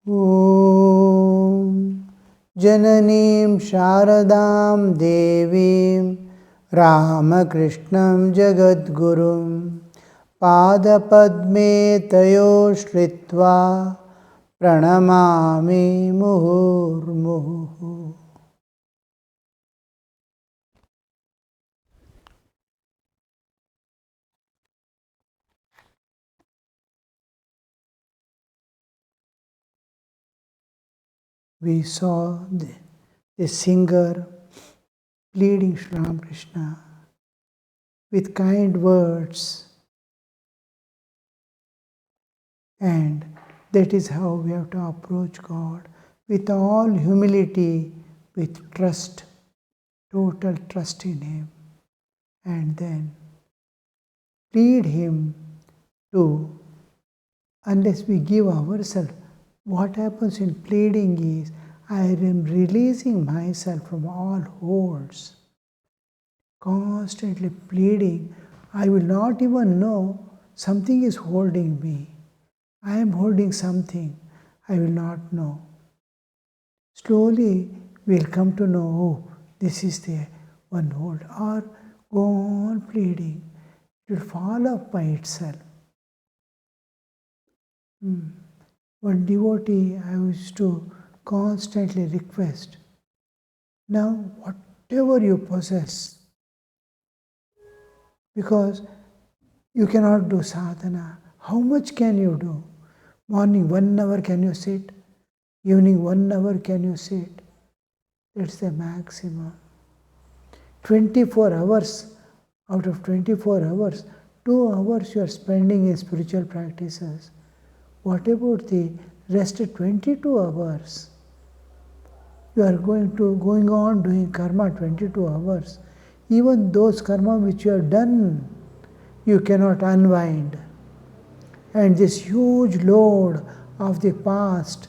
ॐ जननीं शारदां देवीं रामकृष्णं जगद्गुरुं पादपद्मे तयो श्रित्वा प्रणमामि मुहुर्मुहुः. We saw the singer pleading Sri Ramakrishna with kind words, and that is how we have to approach God, with all humility, with trust, total trust in Him, and then plead Him to, unless we give ourselves. What happens in pleading is, I am releasing myself from all holds. Constantly pleading, I will not even know something is holding me. I am holding something, I will not know. Slowly we will come to know, oh, this is the one hold. Or go on pleading, it will fall off by itself. One devotee I used to constantly request, now whatever you possess, because you cannot do sadhana, how much can you do? Morning 1 hour can you sit? Evening 1 hour can you sit? That's the maximum. 24 hours, out of 24 hours, 2 hours you are spending in spiritual practices. What about the rest 22 hours? You are going on doing karma 22 hours. Even those karma which you have done, you cannot unwind. And this huge load of the past,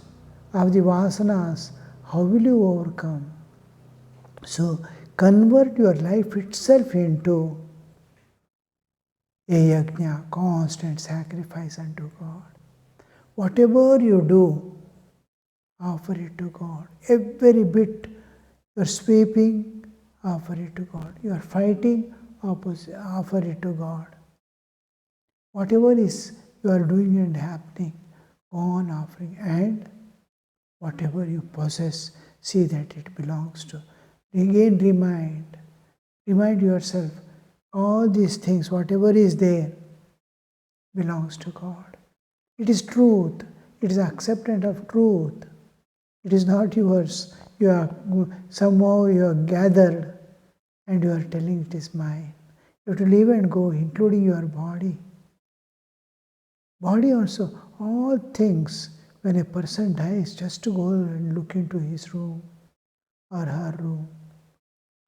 of the vasanas, how will you overcome? So convert your life itself into a yajna, constant sacrifice unto God. Whatever you do, offer it to God. Every bit you are sweeping, offer it to God. You are fighting, offer it to God. Whatever is you are doing and happening, go on offering. And whatever you possess, see that it belongs to. Again remind yourself, all these things, whatever is there, belongs to God. It is truth. It is acceptance of truth. It is not yours. Somehow you are gathered and you are telling it is mine. You have to live and go, including your body. Body also, all things, when a person dies, just to go and look into his room or her room,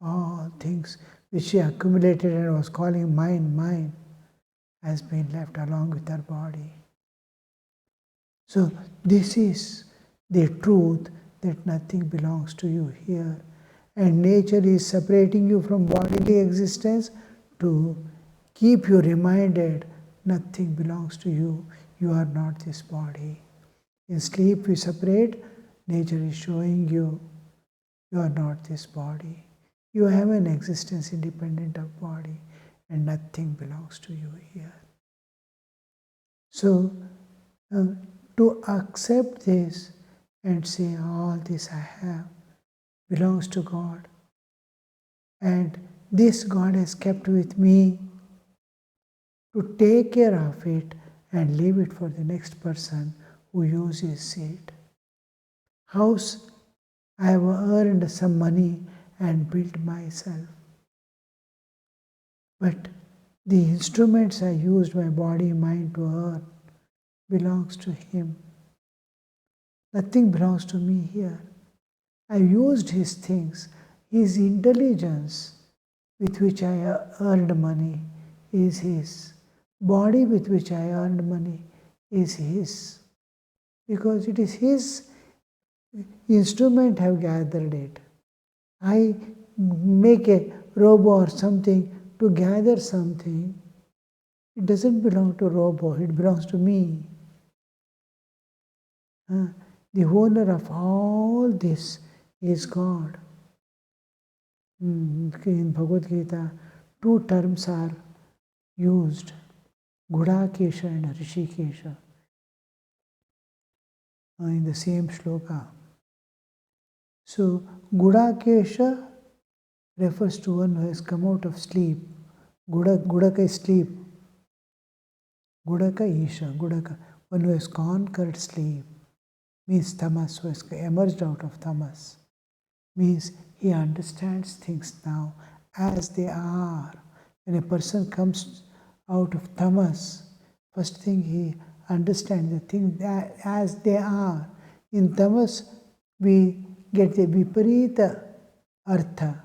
all things which she accumulated and was calling mine, has been left along with her body. So this is the truth, that nothing belongs to you here. And nature is separating you from bodily existence to keep you reminded, nothing belongs to you. You are not this body. In sleep we separate, nature is showing you, you are not this body. You have an existence independent of body, and nothing belongs to you here. So, to accept this and say, all this I have belongs to God, and this God has kept with me, to take care of it and leave it for the next person who uses it. House, I have earned some money and built myself, but the instruments I used my body, mind to earn belongs to Him. Nothing belongs to me here. I used His things. His intelligence with which I earned money is His. Body with which I earned money is His. Because it is His instrument have gathered it. I make a robo or something to gather something. It doesn't belong to robo, it belongs to me. The owner of all this is God. In Bhagavad Gita, two terms are used, Gudakesha and Rishikesha, in the same shloka. So, Gudakesha refers to one who has come out of sleep. Gudaka is sleep. Gudaka Isha, Gudaka, one who has conquered sleep, means tamas, who has emerged out of tamas, means he understands things now as they are. When a person comes out of tamas, first thing he understands the things as they are. In tamas, we get the viparita artha.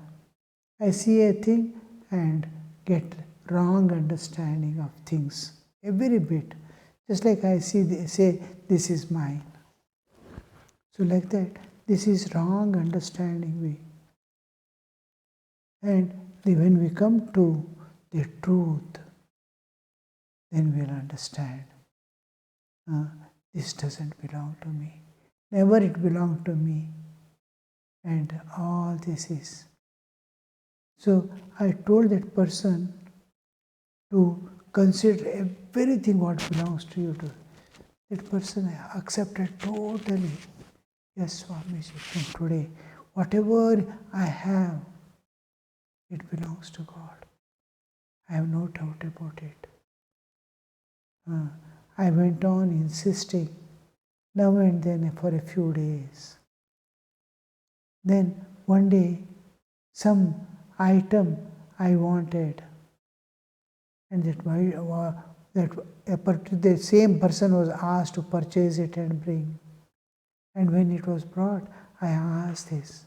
I see a thing and get wrong understanding of things, every bit. Just like I say, this is mine. So like that, this is wrong understanding. And when we come to the truth, then we'll understand. This doesn't belong to me. Never it belonged to me. And all this is. So I told that person to consider everything what belongs to you. That person accepted totally. Yes, Swamiji, from today, whatever I have, it belongs to God. I have no doubt about it. I went on insisting now and then for a few days. Then one day, some item I wanted, and the same person was asked to purchase it and bring. And when it was brought, I asked this,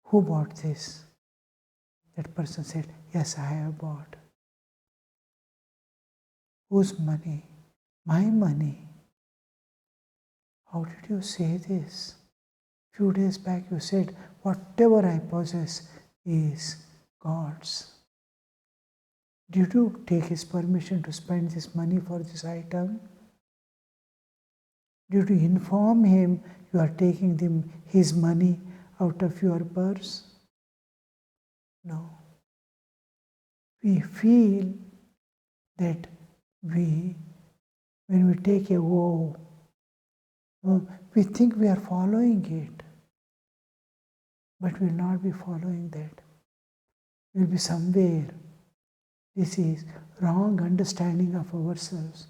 who bought this? That person said, yes, I have bought. Whose money? My money. How did you say this? Few days back you said, whatever I possess is God's. Did you take his permission to spend this money for this item? Did you inform him you are taking his money out of your purse? No. We feel that when we take a vow, we think we are following it, but we will not be following that. We will be somewhere. This is wrong understanding of ourselves,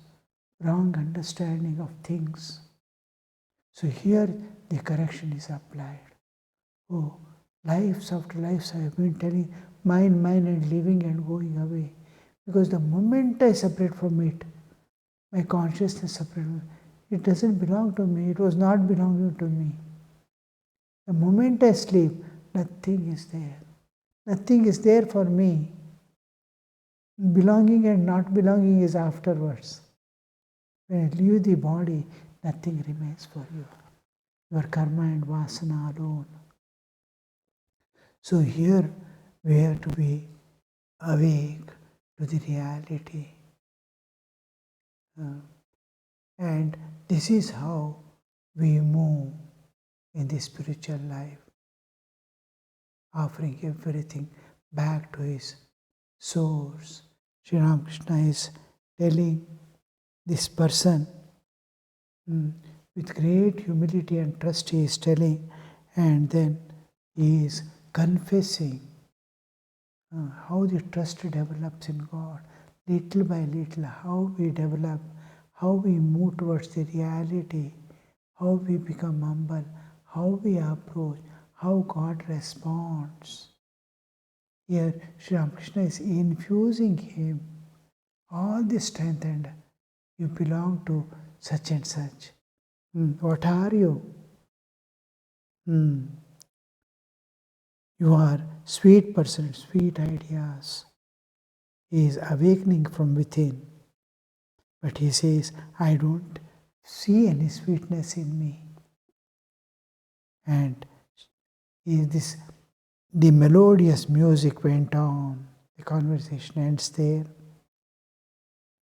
wrong understanding of things. So here the correction is applied. Oh, lives after lives I have been telling mine, and living and going away. Because the moment I separate from it, my consciousness separates. It doesn't belong to me. It was not belonging to me. The moment I sleep, nothing is there. Nothing is there for me. Belonging and not belonging is afterwards. When I leave the body, nothing remains for you. Your karma and vasana alone. So here we have to be awake to the reality. And this is how we move in the spiritual life, offering everything back to his source. Sri Ramakrishna is telling this person with great humility and trust, he is telling, and then he is confessing how the trust develops in God, little by little, how we develop, how we move towards the reality, how we become humble, how we approach, how God responds. Here, Sri Ramakrishna is infusing him all the strength, and you belong to such and such. What are you? You are sweet person, sweet ideas. He is awakening from within. But he says, I don't see any sweetness in me. And the melodious music went on. The conversation ends there.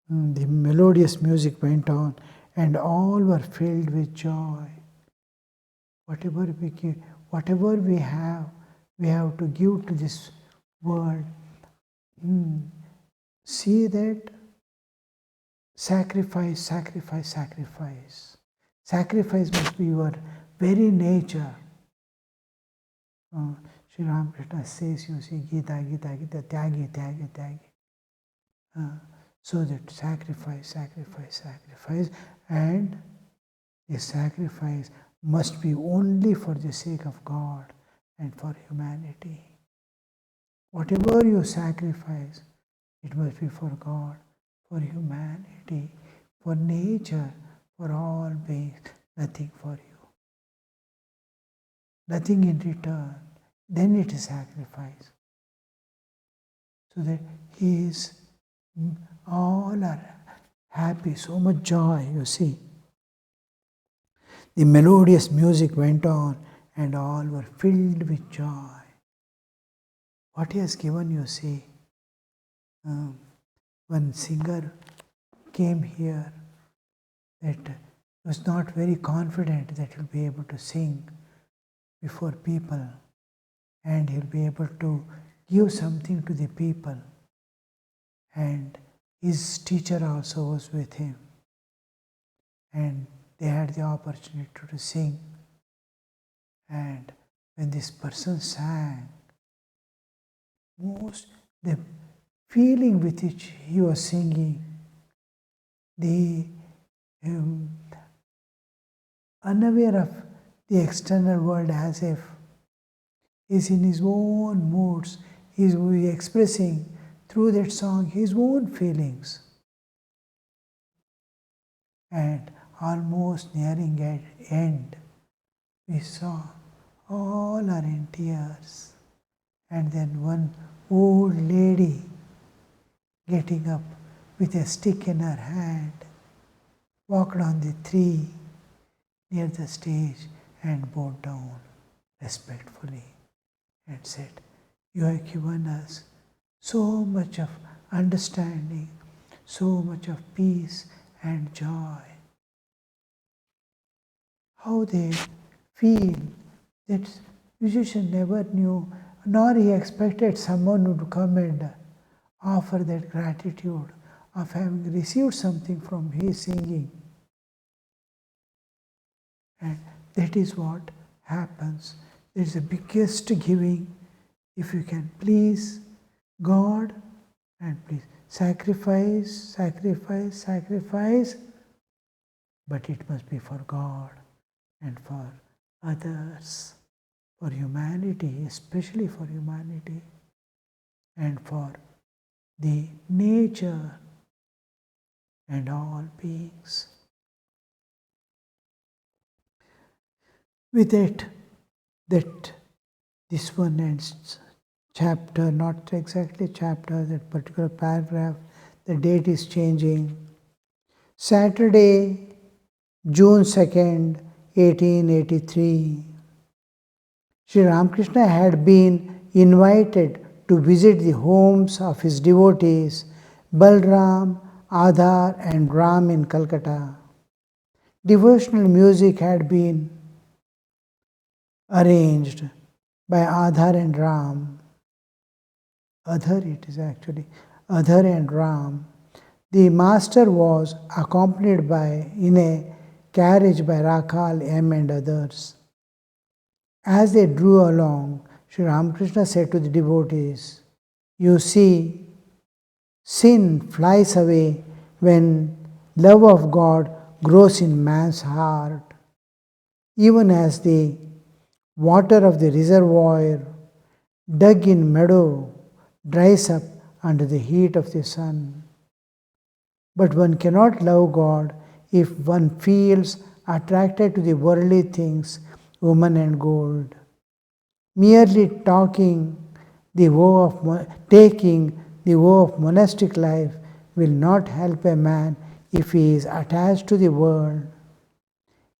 The melodious music went on, and all were filled with joy. whatever we have to give to this world. See that sacrifice. Sacrifice must be your very nature. Sri Ramakrishna says, you see, Gita, tyagi. So that sacrifice, and the sacrifice must be only for the sake of God and for humanity. Whatever you sacrifice, it must be for God, for humanity, for nature, for all beings, nothing for you. Nothing in return. Then it is sacrifice. So that he is, all are happy, so much joy, you see. The melodious music went on and all were filled with joy. What he has given, you see. One singer came here that was not very confident that he'll be able to sing before people and he'll be able to give something to the people. And his teacher also was with him. And they had the opportunity to sing. And when this person sang, the feeling with which he was singing, the unaware of the external world, as if he's in his own moods, he's expressing through that song his own feelings. And almost nearing at end, we saw all are in tears. And then one old lady getting up with a stick in her hand, walked on the tree near the stage and bowed down respectfully and said, you have given us so much of understanding, so much of peace and joy. How they feel that musician never knew, nor he expected someone would come and offer that gratitude of having received something from his singing. And that is what happens. There is the biggest giving if you can please God and please sacrifice, but it must be for God and for others, for humanity, especially for humanity, and for the nature and all beings. With it, that this one ends chapter, not exactly chapter, that particular paragraph, the date is changing. Saturday, June 2nd, 1883. Sri Ramakrishna had been invited to visit the homes of his devotees, Balram, Adhar and Ram in Calcutta. Devotional music had been arranged by Adhar and Ram. Adhar and Ram. The master was accompanied in a carriage by Rakhal M and others. As they drew along, Sri Ramakrishna said to the devotees, you see, sin flies away when love of God grows in man's heart, even as the water of the reservoir dug in meadow dries up under the heat of the sun. But one cannot love God if one feels attracted to the worldly things, woman and gold. Merely taking the vow of monastic life will not help a man if he is attached to the world.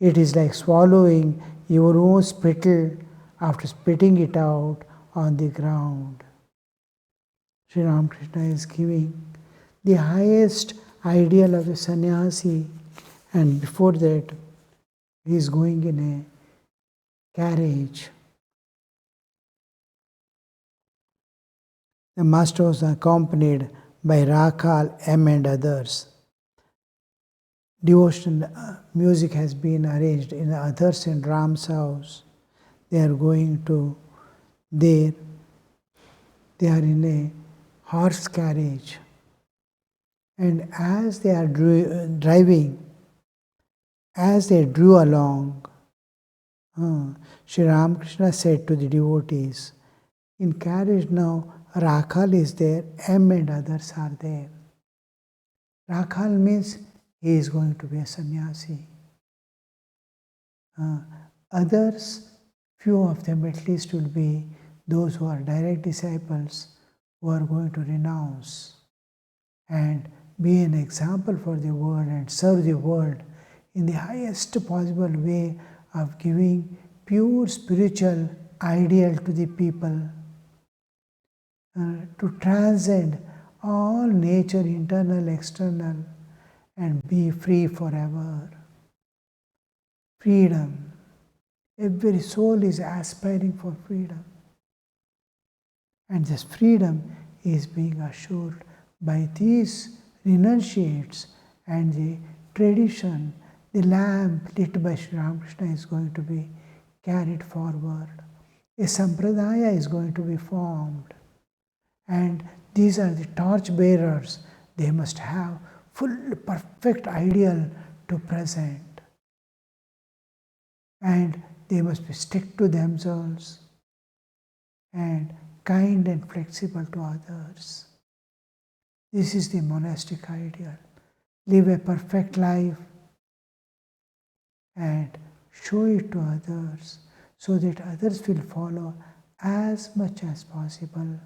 It is like swallowing your own spittle after spitting it out on the ground. Sri Ramakrishna is giving the highest ideal of a sannyasi, and before that he is going in carriage. The master was accompanied by Rakhal, M and others. Devotional music has been arranged in others in Ram's house. They are going to there. They are in a horse carriage. And as they are driving, as they drew along, Sri Ramakrishna said to the devotees, in carriage now, Rakhal is there, M and others are there. Rakhal means he is going to be a sannyasi. Others, few of them at least, will be those who are direct disciples who are going to renounce and be an example for the world and serve the world in the highest possible way of giving pure spiritual ideal to the people, to transcend all nature, internal, external, and be free forever. Freedom. Every soul is aspiring for freedom. And this freedom is being assured by these renunciates, and the tradition, the lamp lit by Sri Ramakrishna is going to be carried forward. A sampradaya is going to be formed. And these are the torch bearers. They must have full, perfect ideal to present. And they must be stick to themselves and kind and flexible to others. This is the monastic ideal. Live a perfect life and show it to others so that others will follow as much as possible.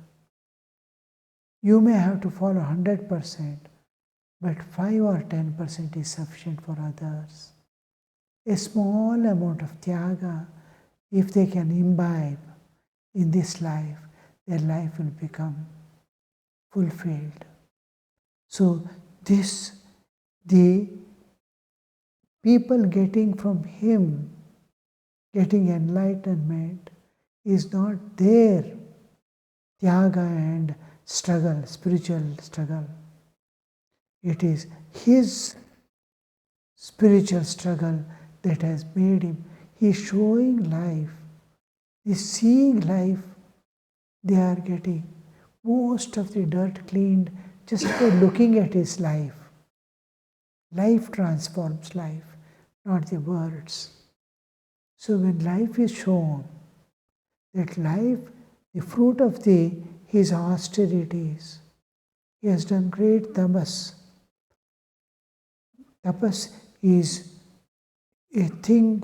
You may have to follow 100%, but 5 or 10% is sufficient for others. A small amount of tyaga, if they can imbibe in this life, their life will become fulfilled. So the people getting from him, getting enlightenment, is not their tyaga and struggle, spiritual struggle. It is his spiritual struggle that has made him. He is showing life. He is seeing life. They are getting most of the dirt cleaned just by looking at his life. Life transforms life, not the words. So when life is shown, that life, the fruit of his austerities, he has done great tapas. Tapas is a thing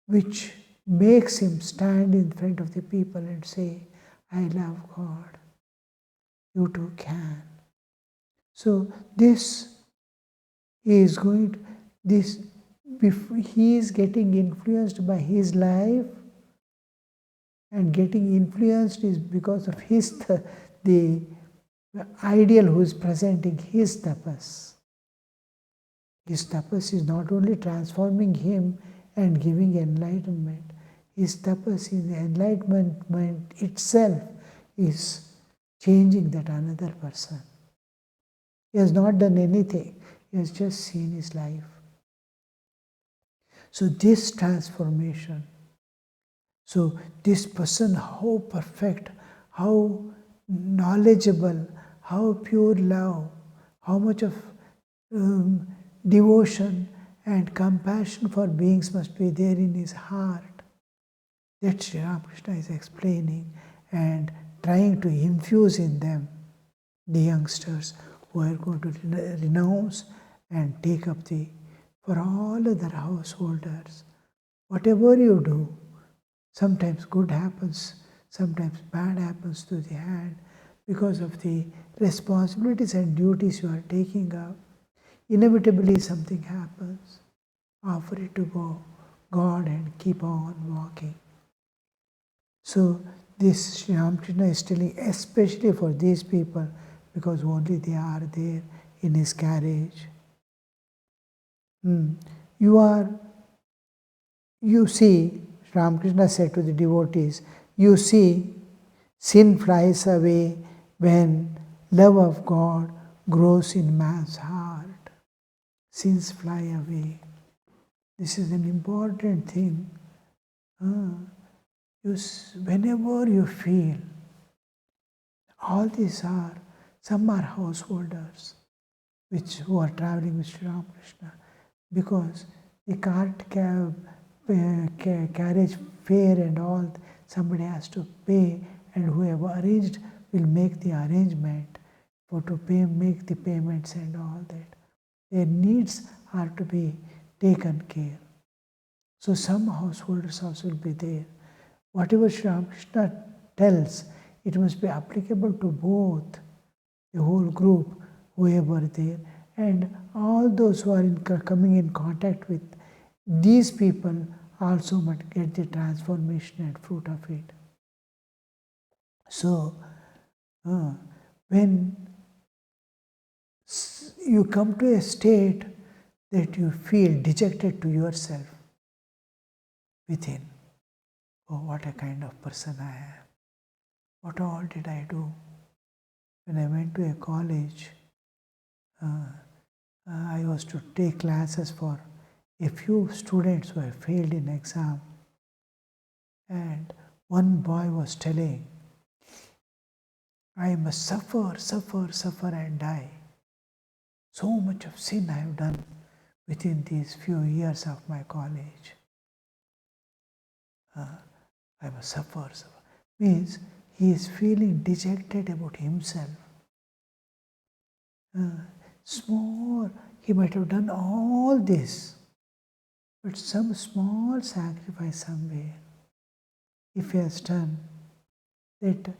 which makes him stand in front of the people and say, I love God. You too can. So this is going to, he is getting influenced by his life, and getting influenced is because of the ideal who is presenting his tapas. His tapas is not only transforming him and giving enlightenment, his tapas in the enlightenment itself is changing that another person. He has not done anything, he has just seen his life. So this transformation, so this person, how perfect, how knowledgeable, how pure love, how much of devotion and compassion for beings must be there in his heart. That Sri Ramakrishna is explaining and trying to infuse in them, the youngsters who are going to renounce and take up for all other householders. Whatever you do, sometimes good happens, sometimes bad happens to the hand because of the responsibilities and duties you are taking up. Inevitably something happens. Offer it to God and keep on walking. So this Sri Ramakrishna is telling especially for these people, because only they are there in his carriage. You see, Ramakrishna said to the devotees, you see, sin flies away when love of God grows in man's heart. Sins fly away. This is an important thing. Whenever you feel, all these are, some are householders who are traveling with Sri Ramakrishna, because the cart cab, carriage fare and all, somebody has to pay, and whoever arranged will make the arrangement make the payments and all that. Their needs are to be taken care. So some householders also will be there. Whatever Sri Ramakrishna tells, it must be applicable to both, the whole group, whoever there, and all those who are coming in contact with these people also must get the transformation and fruit of it. So, when you come to a state that you feel dejected to yourself within, oh, what a kind of person I am. What all did I do? When I went to a college, I was to take classes for a few students who had failed in exam. And one boy was telling, I must suffer, suffer, suffer and die. So much of sin I have done within these few years of my college. I must suffer, suffer. Means he is feeling dejected about himself. Small, he might have done all this, but some small sacrifice somewhere, if he has done, that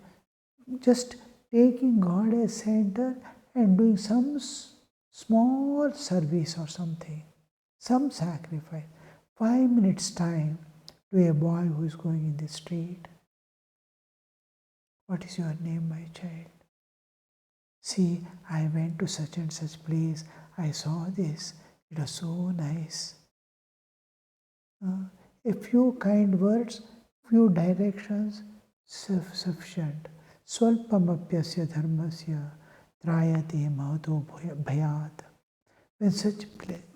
just taking God as center and doing some small service or something, some sacrifice, 5 minutes time to a boy who is going in the street. What is your name, my child? See, I went to such and such place, I saw this, it was so nice. A few kind words, few directions, sufficient. Swalpamapyasya dharmasya trayate mahado bhayat. When such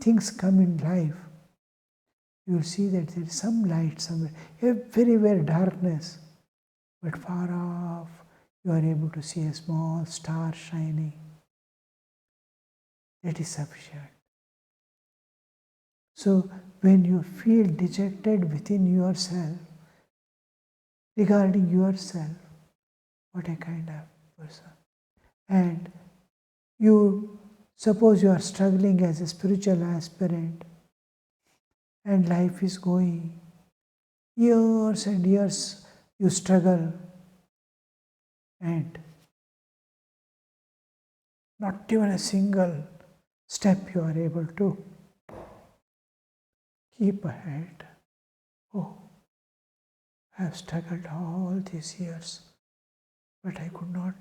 things come in life, you will see that there is some light somewhere, everywhere darkness, but far off you are able to see a small star shining. That is sufficient. So when you feel dejected within yourself, regarding yourself, what a kind of person. And you suppose you are struggling as a spiritual aspirant, and life is going, years and years you struggle, and not even a single step you are able to keep ahead. Oh, I have struggled all these years, but I could not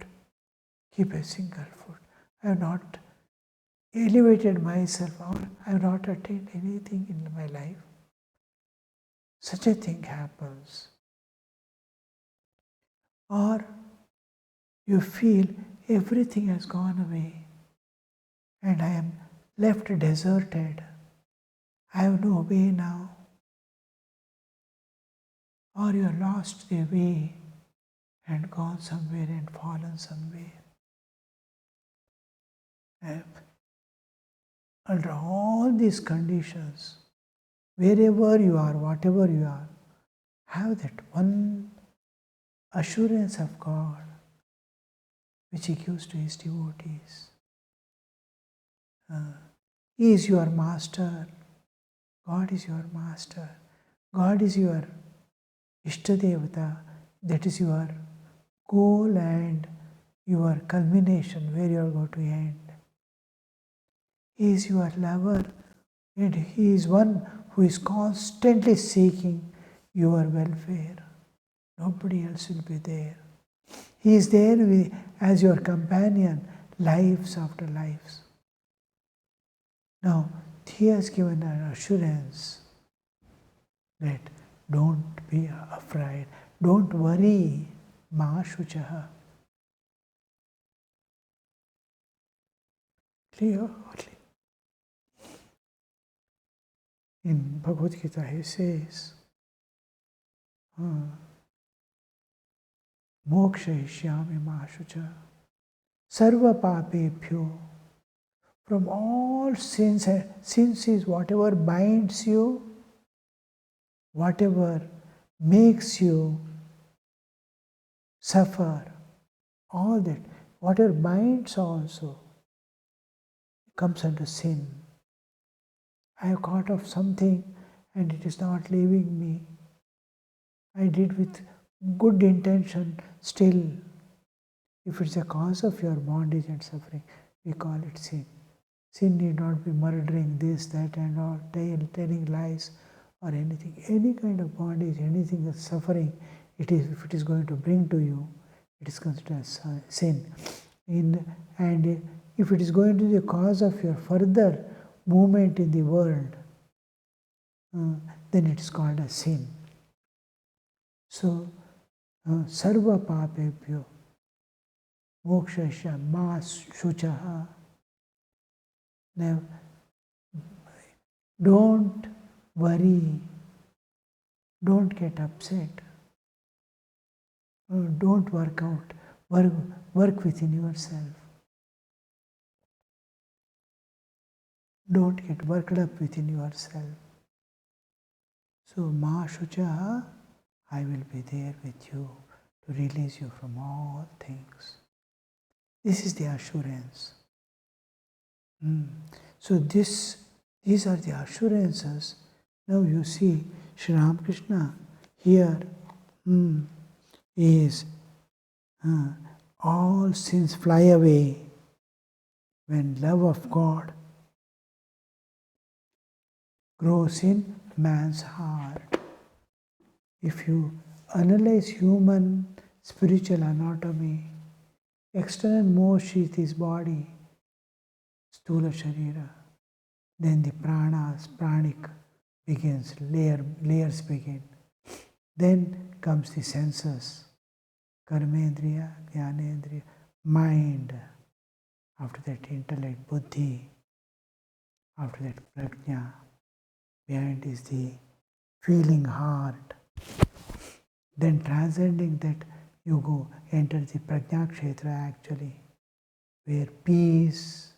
keep a single foot. I have not elevated myself, or I have not attained anything in my life. Such a thing happens. Or you feel everything has gone away and I am left deserted. I have no way now. Or you have lost the way and gone somewhere and fallen somewhere. And under all these conditions, wherever you are, whatever you are, have that one assurance of God which He gives to His devotees. He is your master. God is your master. God is your Ishtadevata. That is your goal and your culmination, where you are going to end. He is your lover, and He is one who is constantly seeking your welfare. Nobody else will be there. He is there as your companion, lives after lives. Now, He has given an assurance that Don't be afraid. Don't worry. Ma Shuchaha. Clearly. In Bhagavad Gita he says, Moksha Ishyami Ma Shucha. Sarva Papebhyo. From all sins, sins is whatever binds you, whatever makes you suffer, all that, whatever binds also comes under sin. I have caught of something and it is not leaving me. I did with good intention, still, if it's a cause of your bondage and suffering, we call it sin. Sin need not be murdering this, that, and all, telling lies or anything. Any kind of bondage, anything that's suffering, if it is going to bring to you, it is considered as sin. And if it is going to be the cause of your further movement in the world, then it is called a sin. So, sarva papebhyo mokshasya ma shuchaha. Now, don't worry, don't get upset, don't work out, work within yourself. Don't get worked up within yourself. So, Ma Shucha, I will be there with you to release you from all things. This is the assurance. So these are the assurances. Now you see, Sri Ramakrishna here is all sins fly away when love of God grows in man's heart. If you analyze human spiritual anatomy, external most sheath is body, Stula Sharira. Then the pranas, pranic begins, layers begin. Then comes the senses, karmendriya, jnanendriya, mind. After that intellect, buddhi. After that prajna. Behind is the feeling heart. Then transcending that, you go enter the prajna kshetra actually, where peace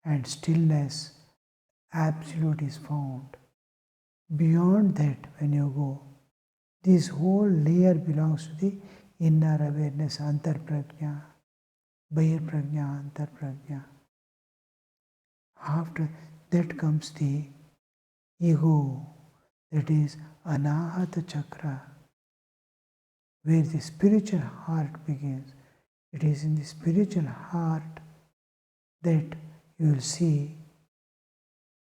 and stillness, absolute is found. Beyond that, when you go, this whole layer belongs to the inner awareness, antar prajna, bahir prajna, antar prajna. After that comes the ego, that is anahata chakra, where the spiritual heart begins. It is in the spiritual heart that you will see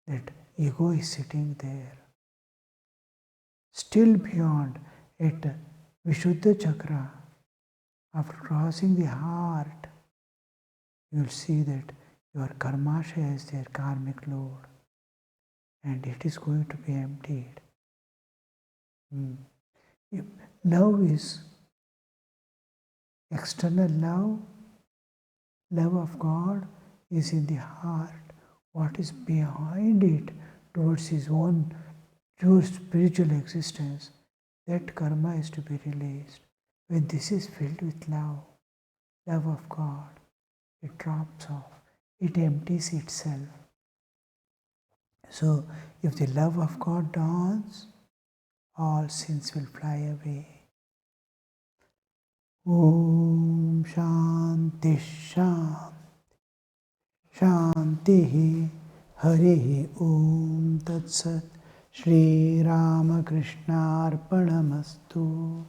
that ego is sitting there. Still beyond, at Vishuddha Chakra, after crossing the heart, you will see that your karmashaya is their karmic load and it is going to be emptied. If love is external love of God is in the heart. What is behind it towards his own pure spiritual existence, that karma is to be released. When this is filled with love of God, it drops off, it empties itself. So, if the love of God dawns, all sins will fly away. Om Shanti Shanti Shanti Harihi Om Tat Sat Shri Ramakrishna Arpanamastu.